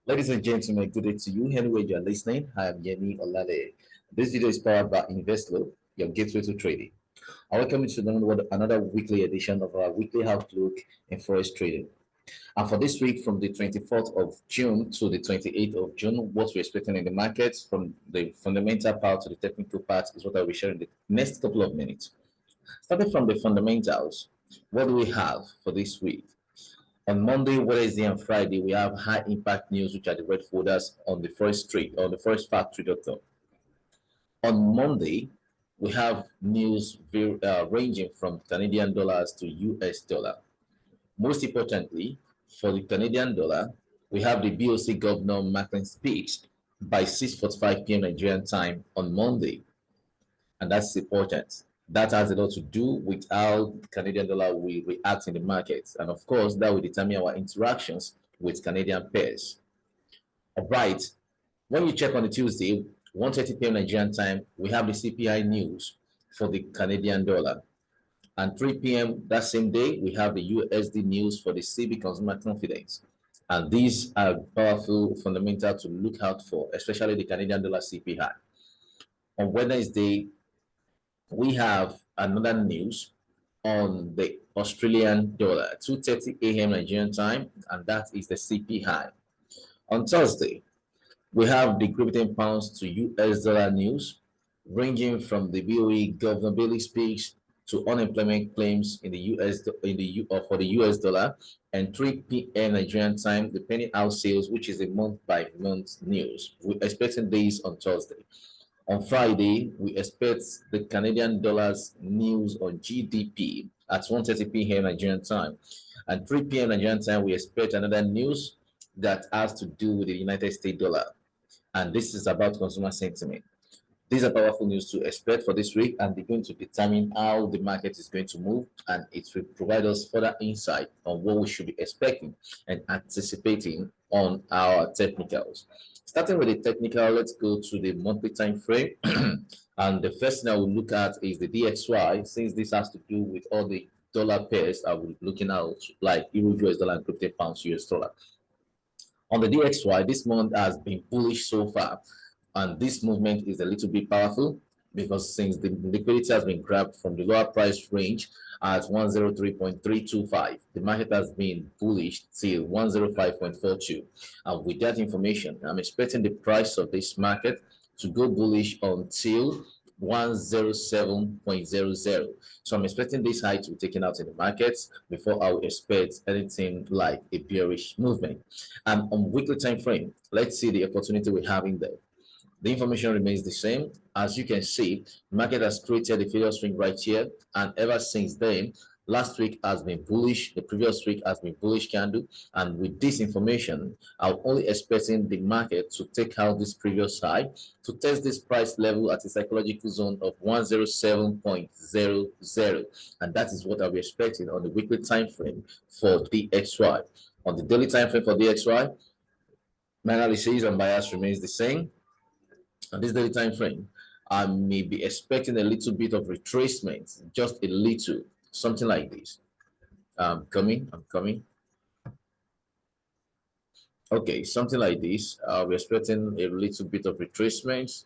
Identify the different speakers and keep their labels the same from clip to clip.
Speaker 1: Ladies and gentlemen, good day to you. Anywhere you are listening, I am Yemi Olale. This video is powered by InvestLow, your gateway to trading. I welcome you to another weekly edition of our weekly outlook in forex trading. And for this week, from the 24th of June to the 28th of June, what we're expecting in the markets from the fundamental part to the technical part is what I'll be sharing in the next couple of minutes. Starting from the fundamentals, what do we have for this week? On Monday, Wednesday, and Friday, we have high impact news, which are the red folders on the first trade or the first factory.com. On Monday, we have news ranging from Canadian dollars to US dollar. Most importantly, for the Canadian dollar, we have the BOC governor making speech by 6:45 p.m. Nigerian time on Monday, and that's important. That has a lot to do with how Canadian dollar will react in the markets. And of course, that will determine our interactions with Canadian pairs. All right. When you check on the Tuesday, 1:30 p.m. Nigerian time, we have the CPI news for the Canadian dollar. And 3 p.m. that same day, we have the USD news for the CB consumer confidence. And these are powerful fundamental to look out for, especially the Canadian dollar CPI. On Wednesday, we have another news on the Australian dollar, 2:30 a.m. Nigerian time, and that is the CPI. On Thursday, we have the Great Britain pounds to US dollar news, ranging from the BOE Governor Bailey speech to unemployment claims in the for the US dollar, and 3 p.m. Nigerian time, depending how sales, which is a month-by-month news. We're expecting these on Thursday. On Friday, we expect the Canadian dollars news on GDP at 1:30 p.m. Nigerian time. At 3 p.m. Nigerian time, we expect another news that has to do with the United States dollar. And this is about consumer sentiment. These are powerful news to expect for this week, and they're going to determine how the market is going to move, and it will provide us further insight on what we should be expecting and anticipating on our technicals. Starting with the technical, let's go to the monthly time frame. And the first thing I will look at is the DXY, since this has to do with all the dollar pairs I will be looking at, like Euro US dollar and Great pounds US dollar. On the DXY, this month has been bullish so far, and this movement is a little bit powerful because since the liquidity has been grabbed from the lower price range at 103.325, the market has been bullish till 105.42. And with that information, I'm expecting the price of this market to go bullish until 107.00. So I'm expecting this high to be taken out in the markets before I will expect anything like a bearish movement. And on weekly time frame, let's see the opportunity we have in there. The information remains the same. As you can see, the market has created a failure swing right here, and ever since then, last week has been bullish, the previous week has been bullish candle, and with this information, I'm only expecting the market to take out this previous high to test this price level at a psychological zone of 107.00, and that is what I'll be expecting on the weekly time frame for DXY. On the daily time frame for DXY, my analysis and bias remains the same. On this daily time frame, I may be expecting a little bit of retracement, just a little, something like this. I'm coming. Okay, something like this. We're expecting a little bit of retracement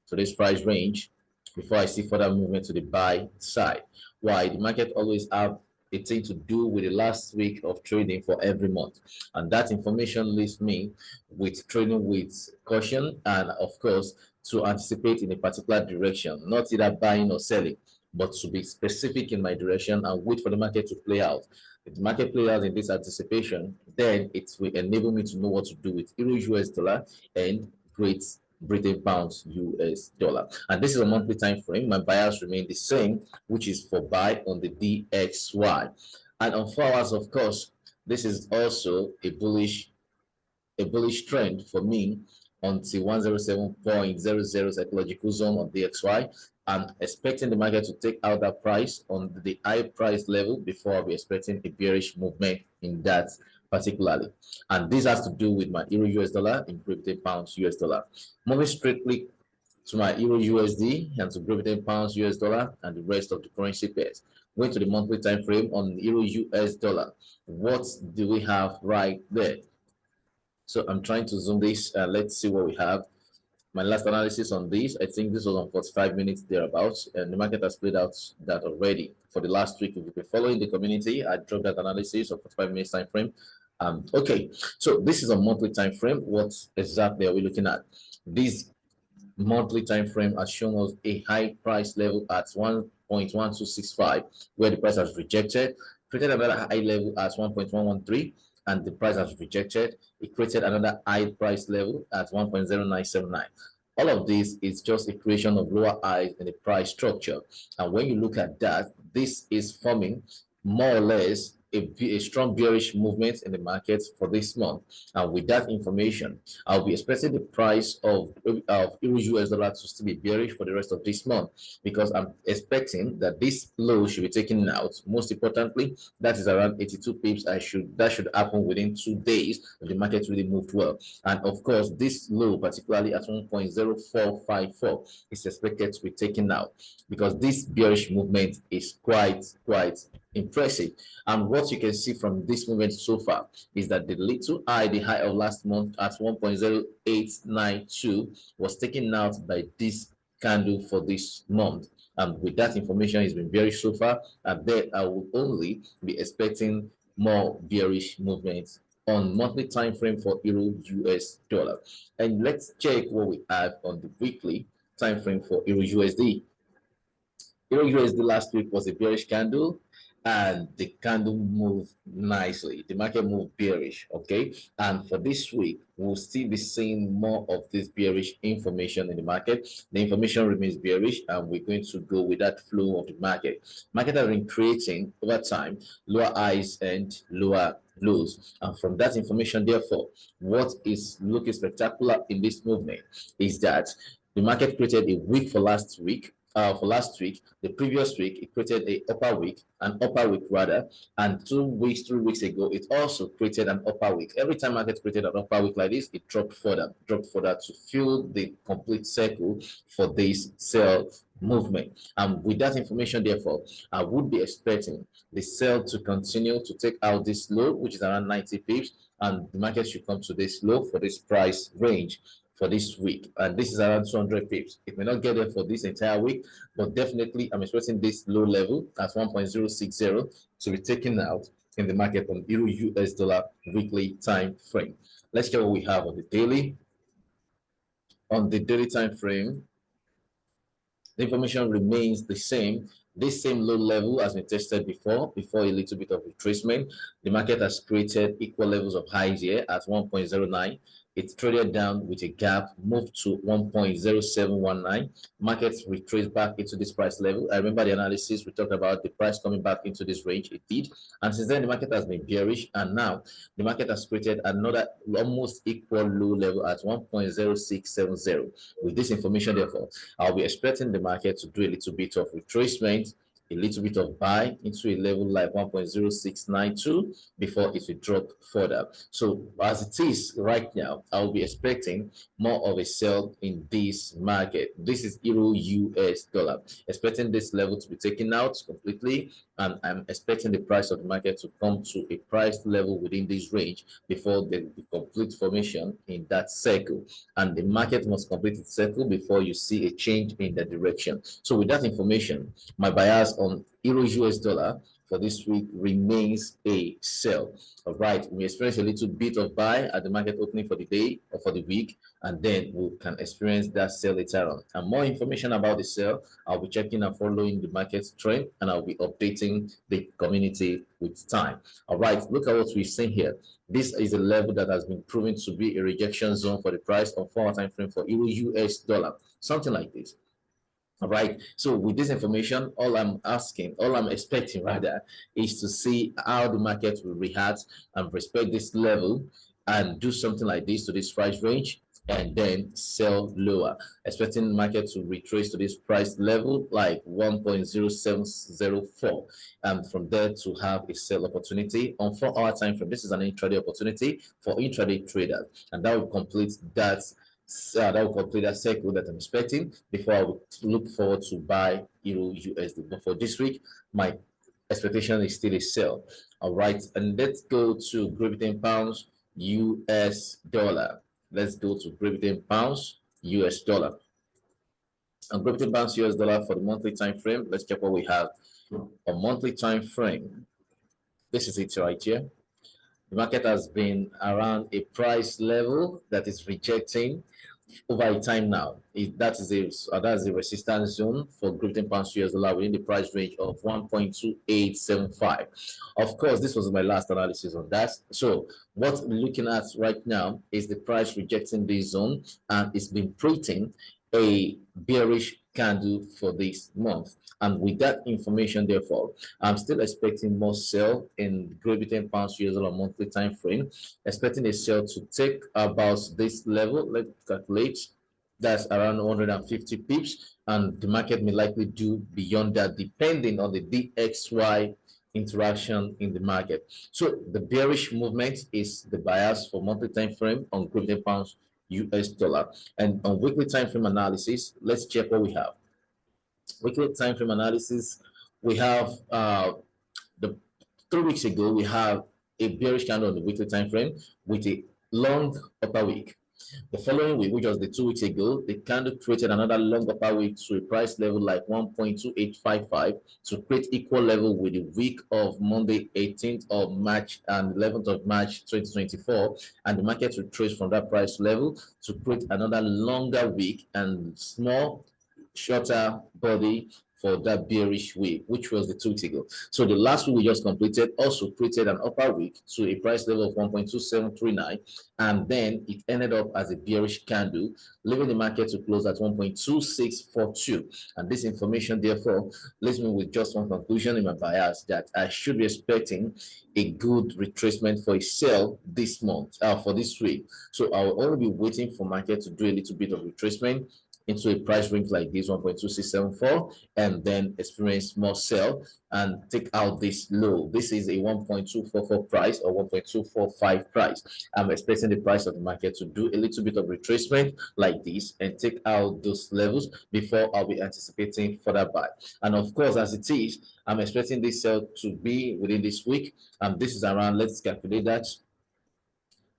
Speaker 1: to this price range before I see further movement to the buy side. Why? The market always have a thing to do with the last week of trading for every month, and that information leaves me with trading with caution, and of course to anticipate in a particular direction, not either buying or selling, but to be specific in my direction and wait for the market to play out. If the market plays out in this anticipation, then it will enable me to know what to do with Euro US dollar and Great Britain pounds US dollar. And this is a monthly time frame. My bias remain the same, which is for buy on the DXY. And on 4 hours, of course, this is also a bullish trend for me until 107.00 psychological zone on DXY. I'm expecting the market to take out that price on the high price level before I'll be expecting a bearish movement in that particularly. And this has to do with my Euro US dollar and Great Britain pounds US dollar. Moving strictly to my Euro USD and to Great Britain pounds US dollar and the rest of the currency pairs. Going to the monthly time frame on Euro US dollar. What do we have right there? So I'm trying to zoom this. Let's see what we have. My last analysis on this, I think this was on 45 minutes thereabouts, and the market has played out that already for the last week. If you've been following the community, I dropped that analysis of 45 minutes time frame. Okay, so this is a monthly time frame. What exactly are we looking at? This monthly time frame has shown us a high price level at 1.1265, where the price has rejected, created another high level at 1.113, and the price has rejected. It created another high price level at 1.0979. All of this is just a creation of lower highs in the price structure. And when you look at that, this is forming more or less a strong bearish movement in the market for this month. And with that information, I'll be expecting the price of EURUSD to still be bearish for the rest of this month, because I'm expecting that this low should be taken out. Most importantly, that is around 82 pips. That should happen within 2 days if the market really moved well. And of course, this low, particularly at 1.0454, is expected to be taken out, because this bearish movement is quite impressive. And what you can see from this movement so far is that the little high, the high of last month at 1.0892, was taken out by this candle for this month. And with that information, it's been bearish so far, and then I will only be expecting more bearish movements on monthly time frame for Euro US dollar. And let's check what we have on the weekly time frame for Euro USD. Euro USD last week was a bearish candle, and the candle moved nicely. The market moved bearish, okay? And for this week, we'll still be seeing more of this bearish information in the market. The information remains bearish, and we're going to go with that flow of the market. Market has been creating over time lower highs and lower lows. And from that information, therefore, what is looking spectacular in this movement is that the market created a wick for last week. The previous week, it created an upper wick rather, and 2 weeks, 3 weeks ago, it also created an upper wick. Every time market created an upper wick like this, it dropped further to fill the complete circle for this sell movement. And with that information, therefore, I would be expecting the sell to continue to take out this low, which is around 90 pips, and the market should come to this low for this price range for this week, and this is around 200 pips. It may not get there for this entire week, but definitely I'm expecting this low level at 1.060 to be taken out in the market on Euro US dollar weekly time frame. Let's check what we have on the daily. On the daily time frame, the information remains the same. This same low level has been tested before a little bit of retracement. The market has created equal levels of highs here at 1.09. It's traded down with a gap, moved to 1.0719. Markets retraced back into this price level. I remember the analysis, we talked about the price coming back into this range. It did. And since then, the market has been bearish. And now the market has created another almost equal low level at 1.0670. With this information, therefore, I'll be expecting the market to do a little bit of retracement, a little bit of buy into a level like 1.0692 before it will drop further. So as it is right now, I'll be expecting more of a sell in this market. This is Euro US dollar. Expecting this level to be taken out completely, and I'm expecting the price of the market to come to a price level within this range before there will be complete formation in that circle. And the market must complete its circle before you see a change in the direction. So with that information, my bias on Euro US dollar for this week remains a sell. All right, we experience a little bit of buy at the market opening for the day or for the week, and then we can experience that sell later on. And more information about the sell, I'll be checking and following the market trend, and I'll be updating the community with time. All right, look at what we've seen here. This is a level that has been proven to be a rejection zone for the price on 4-hour time frame for Euro US dollar, something like this. All right. So with this information, all I'm expecting rather, is to see how the market will react and respect this level and do something like this to this price range, and then sell lower, expecting the market to retrace to this price level like 1.0704, and from there to have a sell opportunity on 4-hour time frame. This is an intraday opportunity for intraday traders, and that will complete that circle that I'm expecting before I would look forward to buy Euro USD. But for this week, my expectation is still a sell. All right, and let's go to Great Britain pounds. US dollar. Let's go to Great Britain pounds, US dollar. And Great Britain pounds, US dollar for the monthly time frame. Let's check what we have. A monthly time frame. This is it right here. The market has been around a price level that is rejecting over a time now. That's a resistance zone for Great Britain pounds US dollar within the price range of 1.2875. Of course, this was my last analysis on that. So what we're looking at right now is the price rejecting this zone, and it's been printing a bearish candle for this month. And with that information, therefore, I'm still expecting more sell in Great Britain pounds US dollar monthly time frame, expecting a sell to take about this level. Let's calculate. That's around 150 pips, and the market may likely do beyond that, depending on the DXY interaction in the market. So the bearish movement is the bias for monthly time frame on Great Britain pounds US dollar. And on weekly time frame analysis, let's check what we have. Weekly time frame analysis, we have the 3 weeks ago, we have a bearish candle on the weekly time frame with a long upper wick. The following week, which was the 2 weeks ago, the candle created another long upper wick to a price level like 1.2855 to create equal level with the week of Monday 18th of March and 11th of March 2024, and the market retraced from that price level to create another longer wick and small shorter body for that bearish week, which was the 2 weeks ago. So the last week we just completed also created an upper wick to a price level of 1.2739, and then it ended up as a bearish candle, leaving the market to close at 1.2642. And this information, therefore, leaves me with just one conclusion in my bias, that I should be expecting a good retracement for a sell this month, for this week. So I will only be waiting for market to do a little bit of retracement into a price range like this 1.2674, and then experience more sell and take out this low. This is a 1.244 price or 1.245 price. I'm expecting the price of the market to do a little bit of retracement like this and take out those levels before I'll be anticipating further buy. And of course, as it is, I'm expecting this sell to be within this week. This is around, let's calculate that.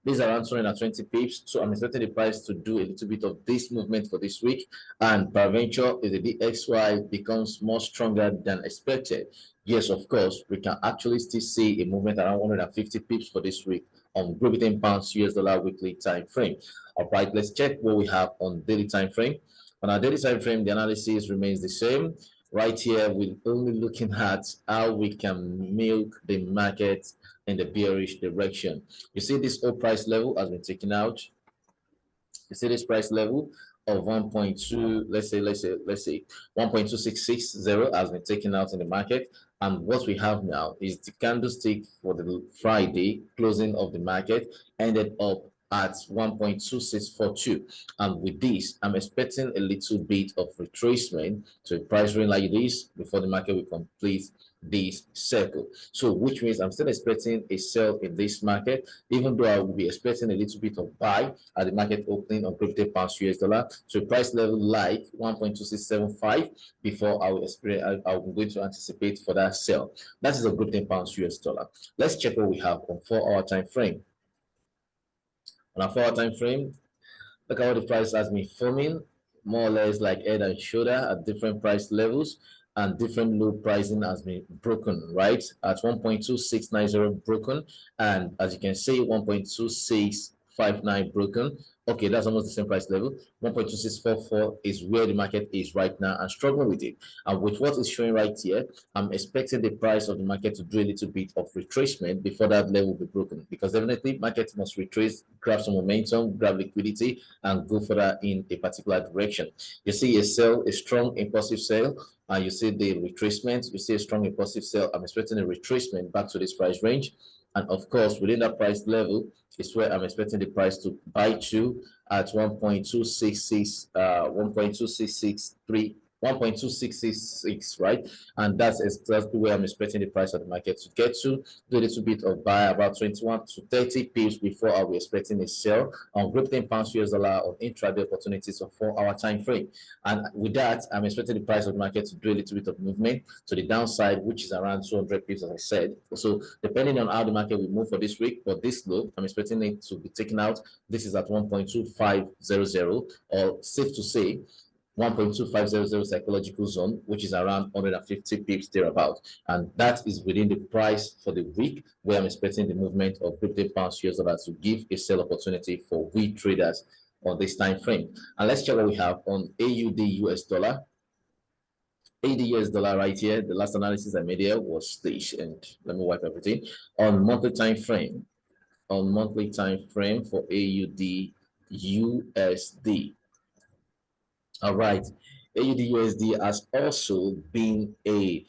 Speaker 1: This is around 220 pips. So I'm expecting the price to do a little bit of this movement for this week. And peradventure, if the DXY becomes more stronger than expected, yes, of course, we can actually still see a movement around 150 pips for this week on Great Britain pounds US dollar weekly time frame. All right, let's check what we have on daily time frame. On our daily time frame, the analysis remains the same. Right here, we're only looking at how we can milk the market in the bearish direction. You see this old price level has been taken out. You see this price level of 1.2, let's say 1.2660 has been taken out in the market. And what we have now is the candlestick for the Friday closing of the market ended up at 1.2642, and with this I'm expecting a little bit of retracement to a price range like this before the market will complete this circle. So which means I'm still expecting a sell in this market, even though I will be expecting a little bit of buy at the market opening on Great Britain pounds US dollar to a price level like 1.2675 before I will experience, I'm going to anticipate for that sell. That is a Great Britain pounds US dollar. Let's check what we have on 4-hour time frame. On a 4-hour time frame, look at how the price has been forming, more or less like head and shoulder at different price levels, and different low pricing has been broken, right? At 1.2690 broken, and as you can see, 1.2659 broken. Okay, that's almost the same price level. 1.2644 is where the market is right now and struggling with it. And with what is showing right here, I'm expecting the price of the market to do a little bit of retracement before that level will be broken, because definitely market must retrace, grab some momentum, grab liquidity, and go further in a particular direction. You see a sell, a strong impulsive sell, and you see the retracement, you see a strong impulsive sell. I'm expecting a retracement back to this price range. And of course, within that price level is where I'm expecting the price to buy to at 1.266, 1.2663 1.2666, right? And that's exactly where I'm expecting the price of the market to get to. Do a little bit of buy about 21 to 30 pips before I'll be expecting a sell on Great Britain pounds US dollar on intraday opportunities of 4-hour time frame. And with that, I'm expecting the price of the market to do a little bit of movement to the downside, which is around 200 pips, as I said. So depending on how the market will move for this week, but this low, I'm expecting it to be taken out. This is at 1.2500, or safe to say 1.2500 psychological zone, which is around 150 pips thereabout. And that is within the price for the week, where I'm expecting the movement of crypto pounds US dollar to give a sell opportunity for we traders on this time frame. And let's check what we have on AUD US dollar. AUD US dollar right here. The last analysis I made here was this, and let me wipe everything on monthly time frame. On monthly time frame for AUD USD. All right, AUDUSD has also been a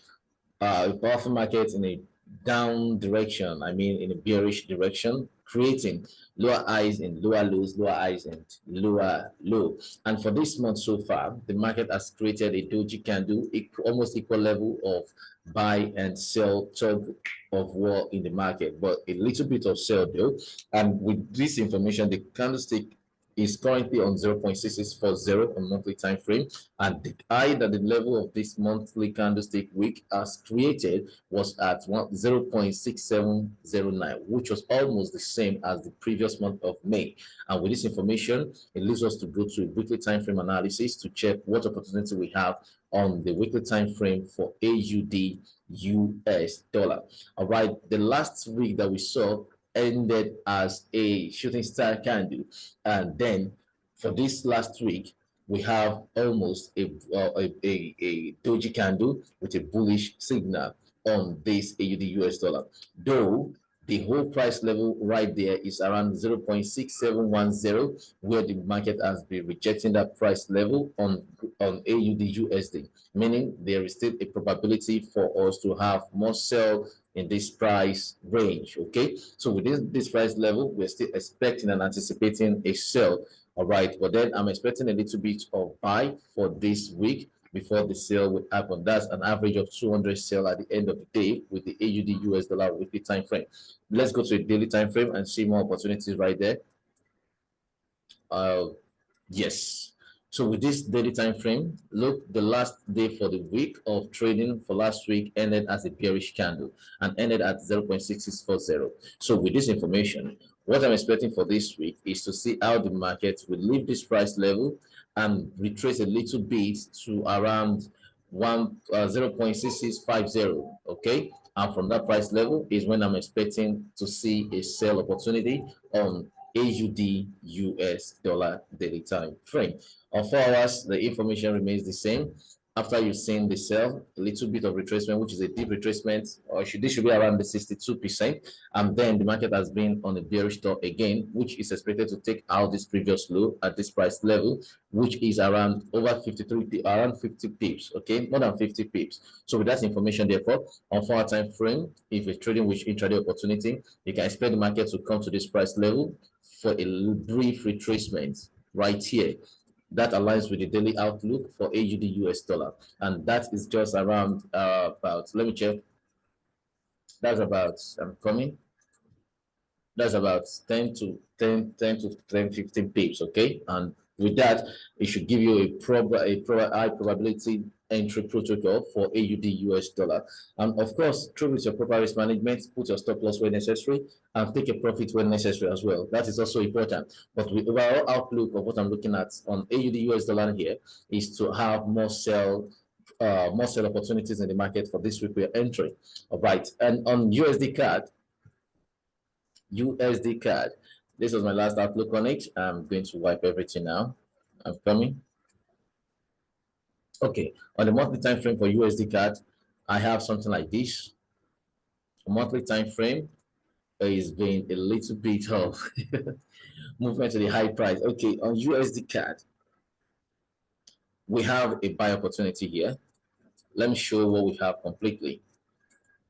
Speaker 1: powerful market in a down direction. I mean, in a bearish direction, creating lower highs and lower lows, lower highs and lower low. And for this month so far, the market has created a doji candle, almost equal level of buy and sell tug of war in the market, but a little bit of sell though. And with this information, the candlestick is currently on 0.6640 on monthly time frame, and the high that the level of this monthly candlestick week has created was at 0.6709, which was almost the same as the previous month of May. And with this information, it leads us to go to a weekly time frame analysis to check what opportunity we have on the weekly time frame for AUD US dollar. All right, the last week that we saw ended as a shooting star candle, and then for this last week we have almost a doji candle with a bullish signal on this AUD US dollar, though the whole price level right there is around 0.6710, where the market has been rejecting that price level on AUD USD, meaning there is still a probability for us to have more sell in this price range. Okay, so within this price level, we're still expecting and anticipating a sell. All right, but then I'm expecting a little bit of buy for this week before the sale will happen. That's an average of 200 sell at the end of the day with the AUD US dollar weekly time frame. Let's go to a daily time frame and see more opportunities right there. Yes. So with this daily time frame, look, the last day for the week of trading for last week ended as a bearish candle and ended at 0.6640. So with this information, what I'm expecting for this week is to see how the market will leave this price level and retrace a little bit to around 0.6650. Okay, and from that price level is when I'm expecting to see a sell opportunity on AUD US dollar daily time frame. On 4 hours, the information remains the same. After you've seen the sell, a little bit of retracement, which is a deep retracement, or this should be around the 62%. And then the market has been on a bearish top again, which is expected to take out this previous low at this price level, which is around over 53, around 50 pips, okay, more than 50 pips. So with that information, therefore, on 4 hour time frame, if you're trading with intraday opportunity, you can expect the market to come to this price level for a brief retracement right here. That aligns with the daily outlook for AUD US dollar, and that is just around about, let me check, that's about, I'm coming, that's about 10 to 10 to 10 15 pips, okay. And with that, it should give you a high probability entry protocol for AUD US dollar. And of course, through with your proper risk management, put your stop loss where necessary and take a profit when necessary as well. That is also important. But the overall outlook of what I'm looking at on AUD US dollar here is to have more sell opportunities in the market for this week we're entering. All right, and on USD CAD, this was my last outlook on it. I'm going to wipe everything now. I'm coming. Okay, on the monthly time frame for USD CAD, I have something like this. A monthly time frame is being a little bit of movement to the high price. Okay, on USD CAD, we have a buy opportunity here. Let me show what we have completely.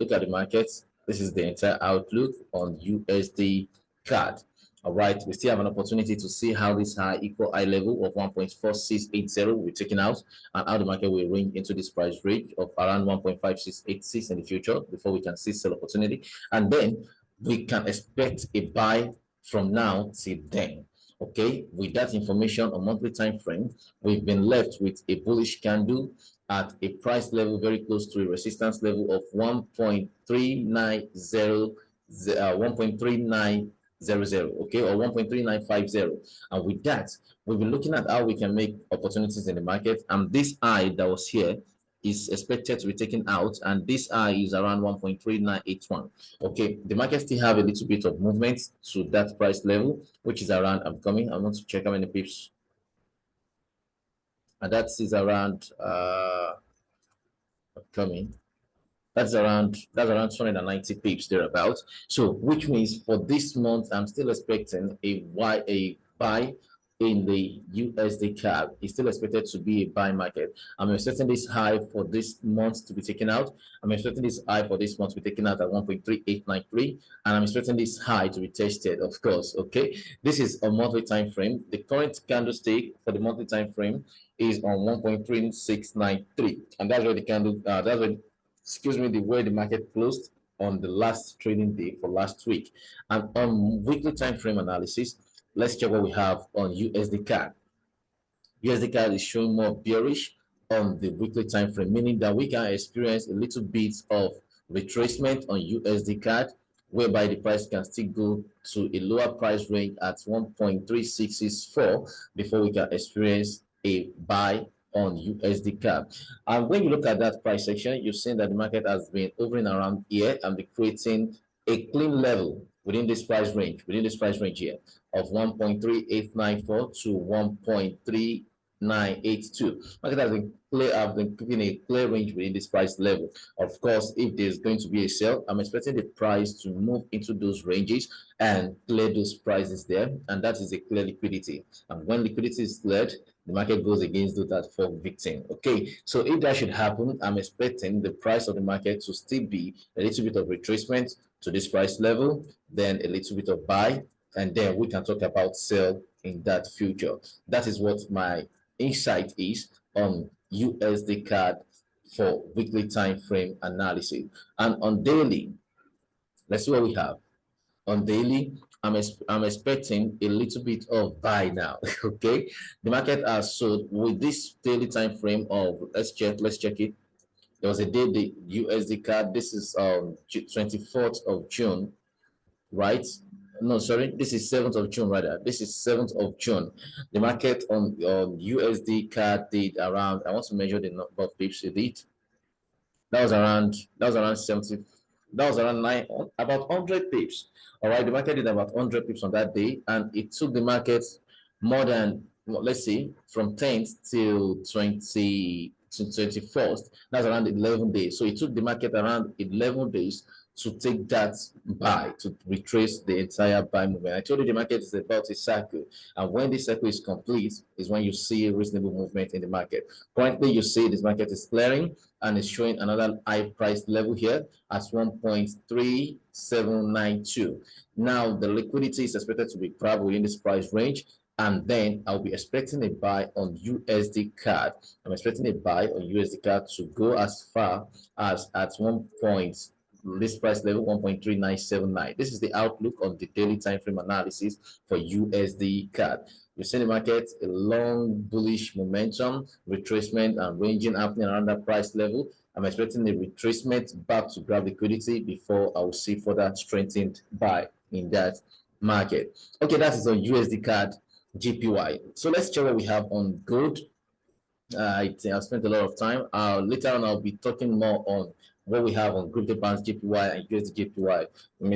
Speaker 1: Look at the markets. This is the entire outlook on USD CAD. All right, we still have an opportunity to see how this high equal high level of 1.4680 will be taken out, and how the market will range into this price range of around 1.5686 in the future before we can see sell opportunity. And then we can expect a buy from now till then. Okay, with that information on monthly time frame, we've been left with a bullish candle at a price level very close to a resistance level of 1.390, 1.3900, okay, or 1.3950. And with that, we'll be looking at how we can make opportunities in the market. And this high that was here is expected to be taken out, and this high is around 1.3981. Okay, the market still have a little bit of movement to that price level, which is around, I want to check how many pips, and that is around coming. That's around 290 pips thereabouts. So which means for this month, I'm still expecting a buy in the USD CAD. It's still expected to be a buy market. I'm expecting this high for this month to be taken out. I'm expecting this high for this month to be taken out at 1.3893, and I'm expecting this high to be tested, of course. Okay, this is a monthly time frame. The current candlestick for the monthly time frame is on 1.3693, and that's where the candle that's where, excuse me, the way the market closed on the last trading day for last week. And on weekly time frame analysis, let's check what we have on USD CAD. USD CAD is showing more bearish on the weekly time frame, meaning that we can experience a little bit of retracement on USD CAD, whereby the price can still go to a lower price range at 1.3664 before we can experience a buy on USD CAD. And when you look at that price section, you've seen that the market has been hovering around here and be creating a clean level within this price range, here of 1.3894 to 1.3982. Market has been keeping a clear range within this price level. Of course, if there's going to be a sell, I'm expecting the price to move into those ranges and clear those prices there, and that is a clear liquidity. And when liquidity is cleared, the market goes against that for victim. Okay, so if that should happen, I'm expecting the price of the market to still be a little bit of retracement to this price level, then a little bit of buy, and then we can talk about sell in that future. That is what my insight is on USD CAD for weekly time frame analysis. And on daily, let's see what we have. On daily, I'm expecting a little bit of buy now. Okay, the market has sold with this daily time frame of, let's check it. There was a day the USD CAD, this is 24th of June, right? No, sorry, this is 7th of June, rather. This is 7th of June. The market on USD CAD did around, I want to measure the number of pips it did. That was around 70, that was around about 100 pips. All right, the market did about 100 pips on that day, and it took the market more than, well, let's see, from 10th till 21st. That's around 11 days. So it took the market around 11 days to take that buy, to retrace the entire buy movement. I told you the market is about a circle, and when this circle is complete is when you see a reasonable movement in the market. Currently, you see this market is clearing and is showing another high price level here at 1.3792. Now the liquidity is expected to be grabbed within this price range, and then I'll be expecting a buy on USD CAD. I'm expecting a buy on USD CAD to go as far as at this price level, 1.3979. This is the outlook on the daily time frame analysis for USD CAD. We've seen the market a long bullish momentum, retracement and ranging happening around that price level. I'm expecting a retracement back to grab liquidity before I will see further strengthened buy in that market. Okay, that is on USD CAD GPY. So let's check what we have on gold. I think I've spent a lot of time. Later on, I'll be talking more on what we have on crypto bands JPY and USD JPY. We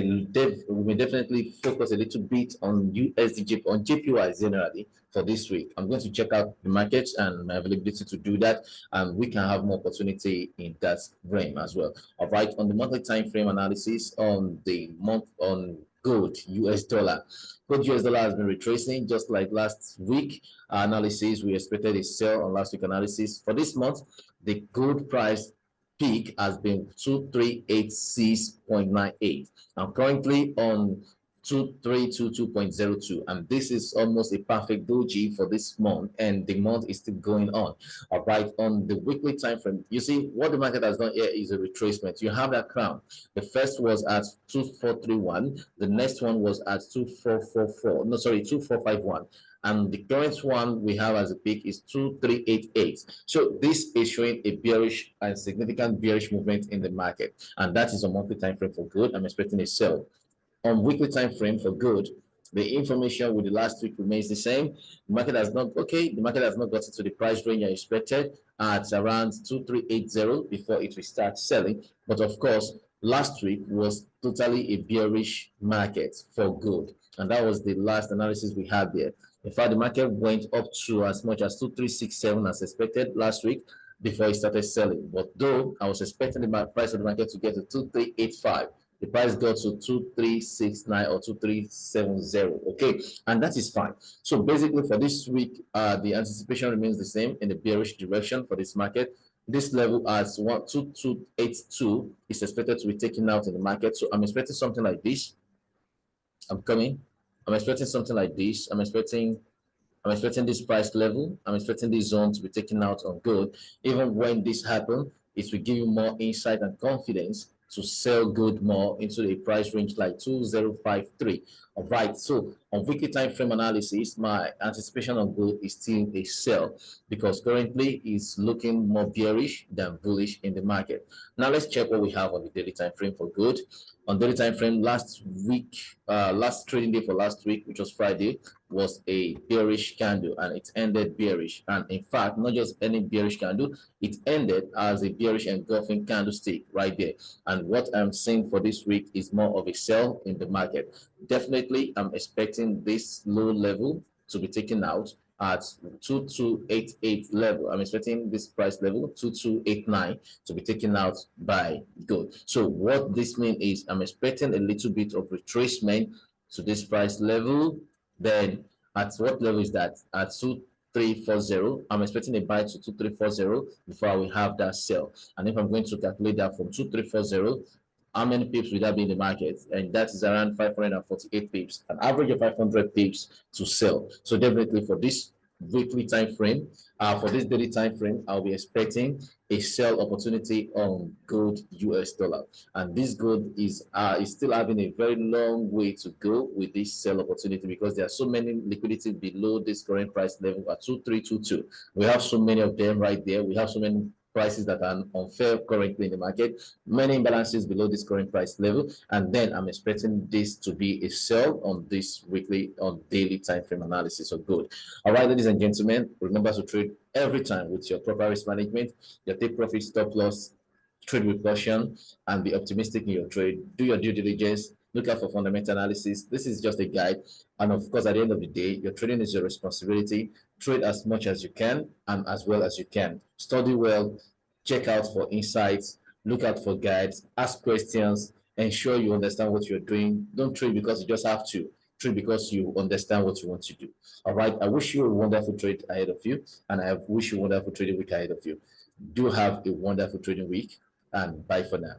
Speaker 1: may definitely focus a little bit on on JPY generally for this week. I'm going to check out the markets and my availability to do that, and we can have more opportunity in that realm as well. All right, on the monthly time frame analysis on the month on gold US dollar. Gold US dollar has been retracing just like last week analysis. We expected a sell on last week analysis. For this month, the gold price peak has been 2386.98. I'm currently on 2322.02, and this is almost a perfect doji for this month, and the month is still going on. All right, on the weekly time frame, you see what the market has done here is a retracement. You have that crown. The first was at 2431, the next one was at 2444, no, sorry, 2451, and the current one we have as a peak is 2388. So this is showing a bearish and significant bearish movement in the market, and that is a monthly time frame for good. I'm expecting a sell. On weekly time frame for good, the information with the last week remains the same. The market has not the market has not gotten to the price range I expected at around 2380 before it will start selling. But of course, last week was totally a bearish market for good, and that was the last analysis we had there. In fact, the market went up to as much as 2367 as expected last week before it started selling. But though I was expecting the price of the market to get to 2385, the price got to 2369 or 2370. Okay, and that is fine. So basically for this week, the anticipation remains the same in the bearish direction for this market. This level as 12282 is expected to be taken out in the market. So I'm expecting something like this. I'm expecting something like this. I'm expecting this price level. I'm expecting this zone to be taken out on good. Even when this happens, it will give you more insight and confidence to sell good more into a price range like 2053. All right, so on weekly time frame analysis, my anticipation on good is still a sell because currently it's looking more bearish than bullish in the market. Now let's check what we have on the daily time frame for good. On daily time frame, last trading day for last week, which was Friday, was a bearish candle, and it ended bearish. And in fact, not just any bearish candle, it ended as a bearish engulfing candlestick right there. And what I'm seeing for this week is more of a sell in the market. Definitely, I'm expecting this low level to be taken out at 2288 level. I'm expecting this price level 2289 to be taken out by good. So what this means is I'm expecting a little bit of retracement to this price level. Then at what level is that? At 2340. I'm expecting a buy to 2340 before I will have that sell. And if I'm going to calculate that from 2340, how many pips will that be in the market? And that is around 548 pips, an average of 500 pips to sell. So definitely for this weekly time frame, for this daily time frame, I'll be expecting a sell opportunity on gold US dollar, and this gold is still having a very long way to go with this sell opportunity because there are so many liquidity below this current price level at 2322. We have so many of them right there. We have so many prices that are unfair currently in the market, many imbalances below this current price level, and then I'm expecting this to be a sell on this weekly on daily time frame analysis of gold. All right, ladies and gentlemen, remember to trade every time with your proper risk management, your take profit, stop loss, trade with caution, and be optimistic in your trade. Do your due diligence. Look out for fundamental analysis. This is just a guide. And of course, at the end of the day, your trading is your responsibility. Trade as much as you can and as well as you can. Study well, check out for insights, look out for guides, ask questions, ensure you understand what you're doing. Don't trade because you just have to. Trade because you understand what you want to do. All right. I wish you a wonderful trade ahead of you, and I wish you a wonderful trading week ahead of you. Do have a wonderful trading week, and bye for now.